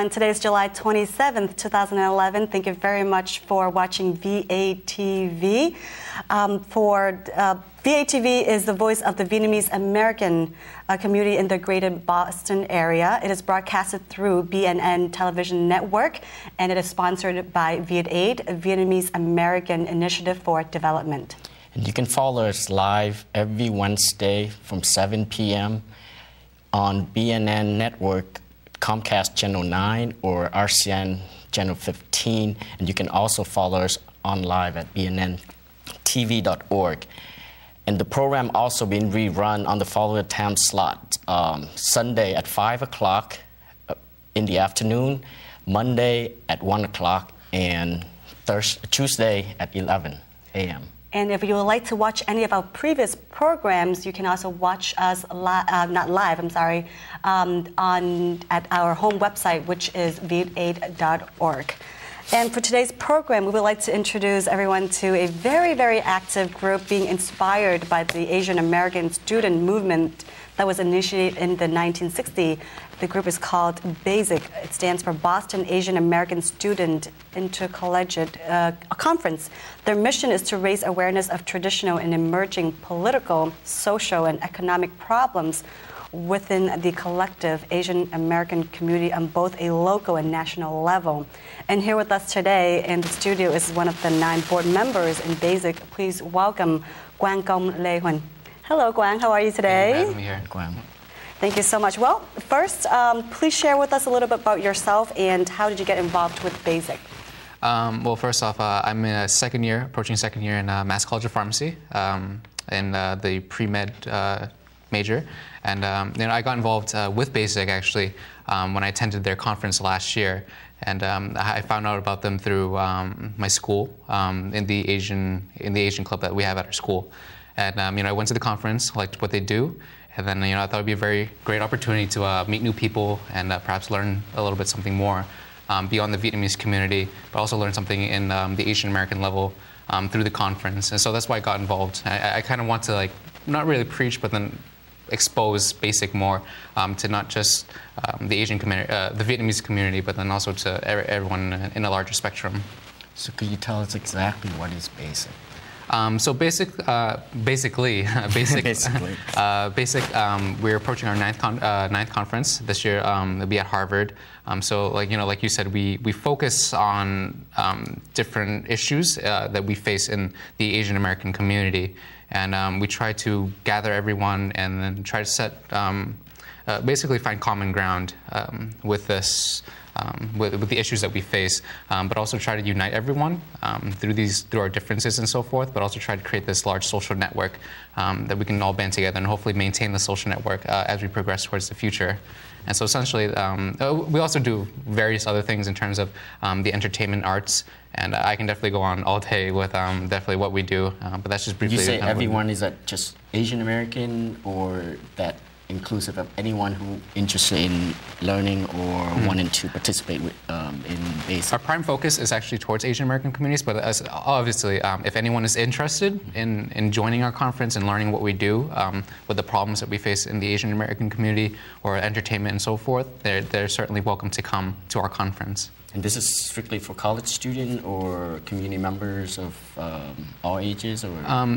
everyone. Today is July 27th, 2011. Thank you very much for watching VATV. VATV is the voice of the Vietnamese American community in the greater Boston area. It is broadcasted through BNN television network, and it is sponsored by VATV, a Vietnamese American Initiative for Development. And you can follow us live every Wednesday from 7 p.m. on BNN network, Comcast Channel 9 or RCN Channel 15. And you can also follow us on live at bnntv.org. And the program also being rerun on the following time slot: Sunday at 5 o'clock in the afternoon, Monday at 1 o'clock, and Tuesday at 11 a.m. And if you would like to watch any of our previous programs, you can also watch us at our home website, which is vat8.org. And for today's program, we would like to introduce everyone to a very, very active group being inspired by the Asian American student movement that was initiated in the 1960s. The group is called BASIC. It stands for Boston Asian American Student Intercollegiate Conference. Their mission is to raise awareness of traditional and emerging political, social, and economic problems within the collective Asian American community on both a local and national level. And here with us today in the studio is one of the 9 board members in BASIC. Please welcome Quang Công Lê Huỳnh. Hello, Quang. How are you today? Thank you for having me here, Quang. Thank you so much. Well, first, please share with us a little bit about yourself and how did you get involved with BASIC? Well, first off, I'm in approaching second year in Mass College of Pharmacy, in the pre-med major. And I got involved with BASIC actually when I attended their conference last year. And I found out about them through my school, in the Asian club that we have at our school. And I went to the conference, liked what they do, and then I thought it'd be a very great opportunity to meet new people and perhaps learn a little bit something more beyond the Vietnamese community, but also learn something in the Asian American level through the conference. And so that's why I got involved. I kind of want to not really preach, but then expose BASIC more to not just the Asian community, the Vietnamese community, but then also to everyone in a larger spectrum. So could you tell us exactly what is BASIC? So basically, we're approaching our ninth conference this year. It'll be at Harvard. So like you said, we focus on different issues that we face in the Asian American community, and we try to gather everyone and then try to set, basically find common ground with this. With the issues that we face, but also try to unite everyone through our differences and so forth, but also try to create this large social network that we can all band together and hopefully maintain the social network as we progress towards the future. And so essentially, we also do various other things in terms of the entertainment arts, and I can definitely go on all day with definitely what we do, but that's just briefly. You say everyone, is that just Asian American, or that inclusive of anyone who interested in learning or wanting to participate in BASIC? Our prime focus is actually towards Asian American communities, but obviously, if anyone is interested in joining our conference and learning what we do with the problems that we face in the Asian American community or entertainment and so forth, they're certainly welcome to come to our conference. And this is strictly for college students or community members of all ages? Or?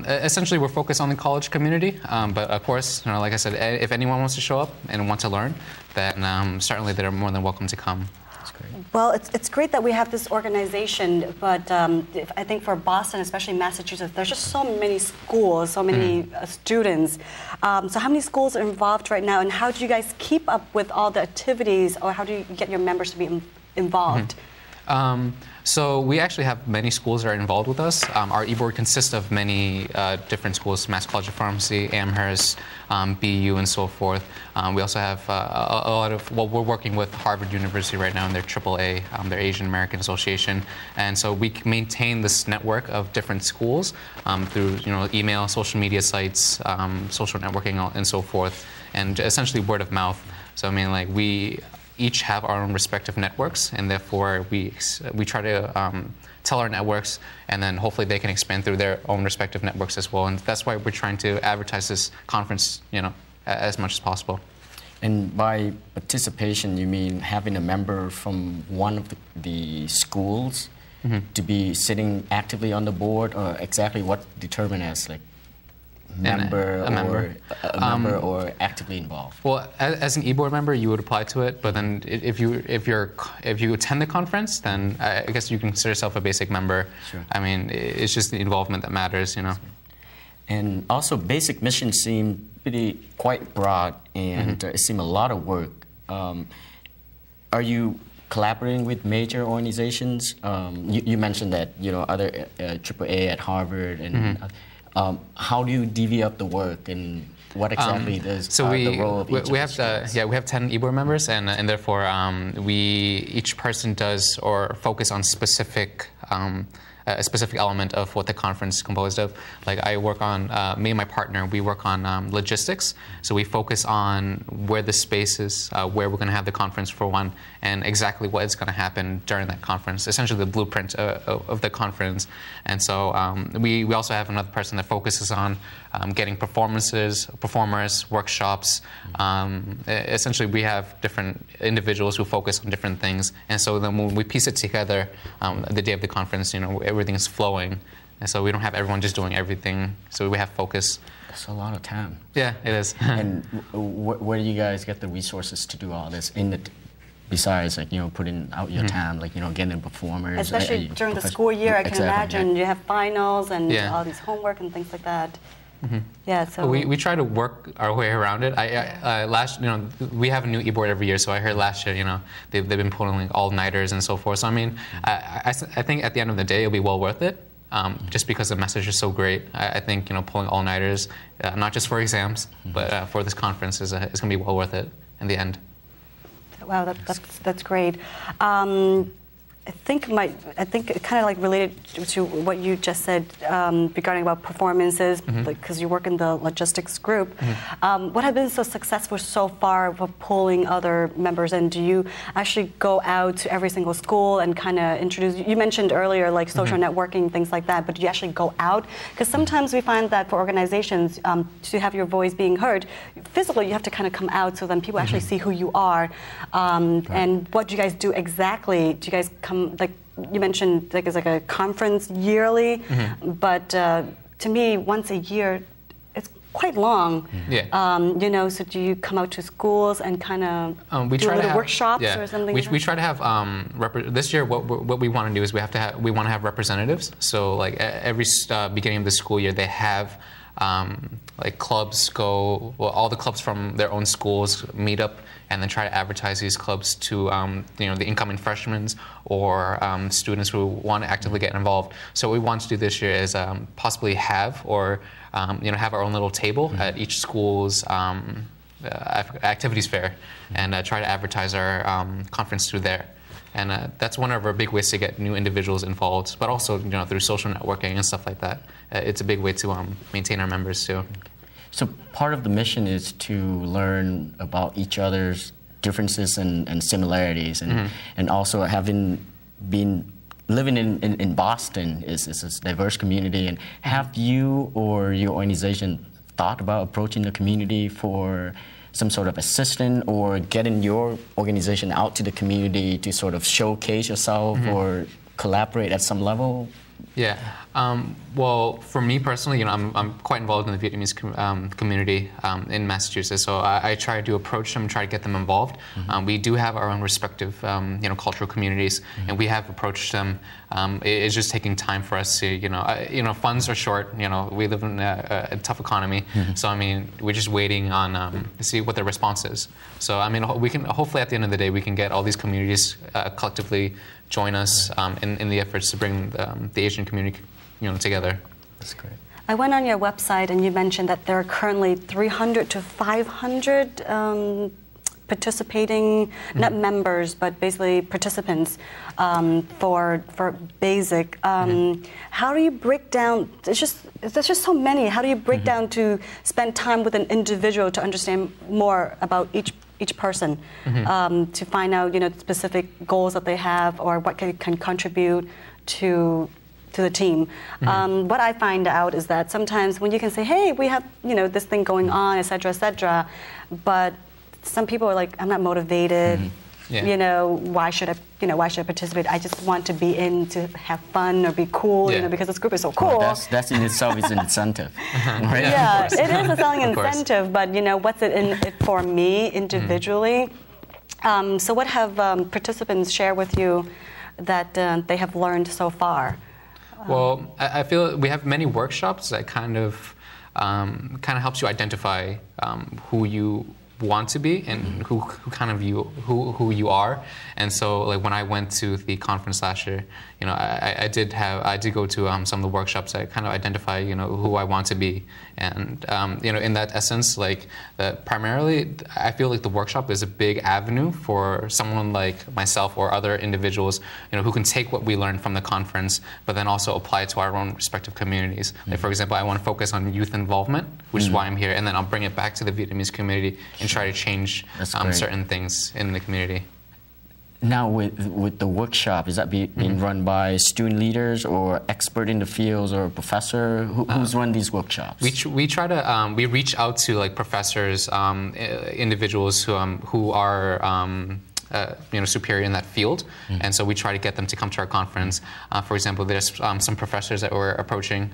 Essentially, we're focused on the college community, but of course, like I said, if anyone wants to show up and want to learn, then certainly they're more than welcome to come. That's great. Well, it's great that we have this organization, but I think for Boston, especially Massachusetts, there's just so many schools, so many students. So how many schools are involved right now, and how do you guys keep up with all the activities, or how do you get your members to be involved? So we actually have many schools that are involved with us. Our e-board consists of many different schools: Mass College of Pharmacy, Amherst, BU, and so forth. We also have a lot of, well, we're working with Harvard University right now in their AAA, their Asian American Association, and so we maintain this network of different schools through email, social media sites, social networking, and so forth, and essentially word of mouth. So we each have our own respective networks, and therefore we try to tell our networks, and then hopefully they can expand through their own respective networks as well. And that's why we're trying to advertise this conference, as much as possible. And by participation, you mean having a member from one of the schools to be sitting actively on the board, or exactly what determined as like a member or actively involved? Well, as an e-board member, you would apply to it. But then, if you attend the conference, then I guess you can consider yourself a basic member. Sure. I mean, it's just the involvement that matters, you know. And also, basic missions seem quite broad, and it seems a lot of work. Are you collaborating with major organizations? You mentioned that other AAA at Harvard, and how do you divvy up the work, and what exactly is the role of each we have 10 e-board members, and therefore each person does or focus on a specific element of what the conference is composed of. Like I work on, me and my partner, we work on logistics. So we focus on where the space is, where we're going to have the conference for one, and exactly what is going to happen during that conference, essentially the blueprint of the conference. And so we also have another person that focuses on getting performers, workshops. Essentially, we have different individuals who focus on different things. And so then when we piece it together, the day of the conference, everything's flowing. And so we don't have everyone just doing everything. So we have focus. That's a lot of time. Yeah, it is. And where do you guys get the resources to do all this? Besides, putting out your time, getting performers. Especially during the school year, I can imagine you have finals and all these homework and things like that. Yeah, so we try to work our way around it. We have a new e-board every year. So I heard last year, they've been pulling all-nighters and so forth. So I mean, I think at the end of the day, it'll be well worth it. Just because the message is so great. I think pulling all-nighters, not just for exams, but for this conference is going to be well worth it in the end. Wow, that's great. I think kind of like related to what you just said regarding about performances, because you work in the logistics group. What has been so successful so far for pulling other members in? Do you actually go out to every single school and kind of introduce? You mentioned earlier like social networking, things like that, but do you actually go out? Because sometimes we find that for organizations to have your voice being heard, physically you have to kind of come out so then people actually see who you are. And what do you guys do exactly? Do you guys come? Like you mentioned, like it's like a conference yearly, but to me, once a year, it's quite long. Yeah. So do you come out to schools and kind of do little workshops or something? We try to have this year. What we want to do is we want to have representatives. So like every beginning of the school year, they have. Like clubs all the clubs from their own schools meet up and then try to advertise these clubs to the incoming freshmen or students who want to actively get involved. So what we want to do this year is possibly have have our own little table at each school's activities fair and try to advertise our conference through there. And that's one of our big ways to get new individuals involved, but also through social networking and stuff like that. It's a big way to maintain our members too. So part of the mission is to learn about each other's differences and similarities, and also having been living in Boston is a diverse community. And have you or your organization thought about approaching the community for some sort of assistance or getting your organization out to the community to sort of showcase yourself or collaborate at some level? Yeah. Well, for me personally, I'm quite involved in the Vietnamese community in Massachusetts, so I try to approach them, try to get them involved. We do have our own respective, cultural communities, and we have approached them. It's just taking time for us to, funds are short. We live in a tough economy, so I mean, we're just waiting on to see what their response is. So I mean, we can hopefully at the end of the day we can get all these communities collectively join us in the efforts to bring the Asian community together. That's great. I went on your website and you mentioned that there are currently 300 to 500 participating, not members, but basically participants for BASIC. How do you break down? There's just so many. How do you break down to spend time with an individual to understand more about each person, to find out specific goals that they have or what can contribute to the team. What I find out is that sometimes when you can say, hey, we have this thing going on, et cetera, but some people are like, I'm not motivated. Yeah. You know, why should I participate? I just want to be in to have fun or be cool, you know, because this group is so cool. Well, that in itself is an incentive. Right? Yeah, it is a selling incentive, but you know, what's it in it for me individually? So what have participants share with you that they have learned so far? Well, I feel we have many workshops that kind of helps you identify who you want to be and who you are. And so like when I went to the conference last year, you know, I did go to some of the workshops that kind of identify, you know, who I want to be. And you know, in that essence, like primarily I feel like the workshop is a big avenue for someone like myself or other individuals, you know, who can take what we learned from the conference but then also apply it to our own respective communities. Like for example, I want to focus on youth involvement, which is why I'm here, and then I'll bring it back to the Vietnamese community and try to change certain things in the community. Now, with the workshop, is that being run by student leaders or expert in the fields or a professor? Who's run these workshops? We try to we reach out to like professors, individuals who are you know, superior in that field, and so we try to get them to come to our conference. For example, there's some professors that we're approaching,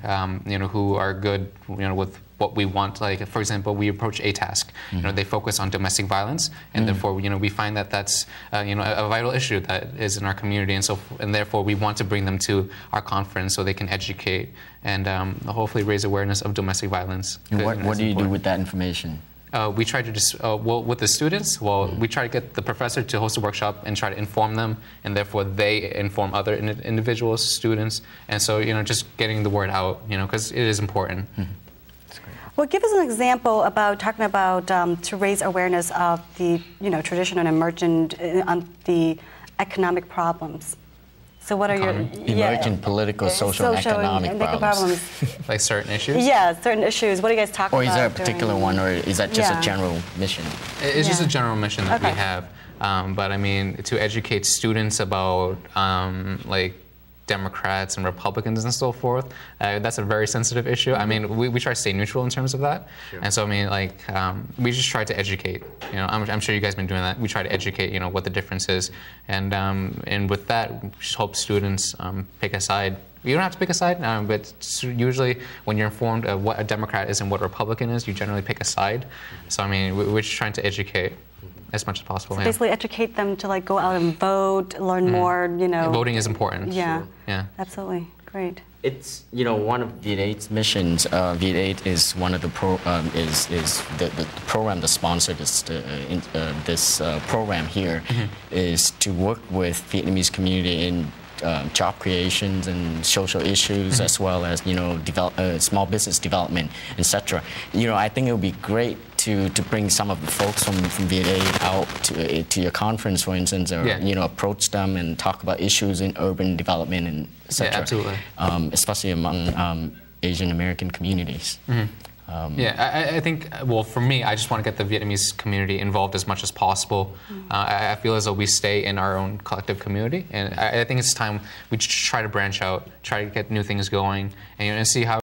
you know, who are good, you know, with what we want. Like for example, we approach ATASC. You know, they focus on domestic violence, and therefore, you know, we find that that's you know, a vital issue that is in our community, and therefore we want to bring them to our conference so they can educate and hopefully raise awareness of domestic violence. And what do you do with that information? We try to just, well, with the students, we try to get the professor to host a workshop and try to inform them, and therefore they inform other individuals, students, and so, you know, just getting the word out, you know, because it is important. Well, give us an example about talking about to raise awareness of the, you know, traditional and emergent on the economic problems. So what are your emergent political, social, and economic problems? Like certain issues? Yeah, certain issues. What do you guys talk about? Or is there a particular one, or is that just a general mission? It's just a general mission that we have. But I mean, to educate students about like Democrats and Republicans and so forth, that's a very sensitive issue. I mean, we try to stay neutral in terms of that. And so, I mean, like, we just try to educate. You know, I'm sure you guys have been doing that. We try to educate, you know, what the difference is. And with that, we just hope students pick a side. You don't have to pick a side, but usually when you're informed of what a Democrat is and what a Republican is, you generally pick a side. So, I mean, we're just trying to educate as much as possible. So basically educate them to like go out and vote, learn more, you know. Voting is important. Yeah. Yeah. Absolutely. Great. It's, you know, one of VATV's missions. VATV is one of the the program that sponsored this program here is to work with Vietnamese community in job creations and social issues, as well as, you know, small business development, etc. You know, I think it would be great to bring some of the folks from VATV out to your conference, for instance, or you know, approach them and talk about issues in urban development and etc. Yeah, absolutely. Especially among Asian American communities. Yeah, I think, well, for me, I just want to get the Vietnamese community involved as much as possible. I feel as though we stay in our own collective community, and I think it's time we try to branch out, try to get new things going, and, you know, and see how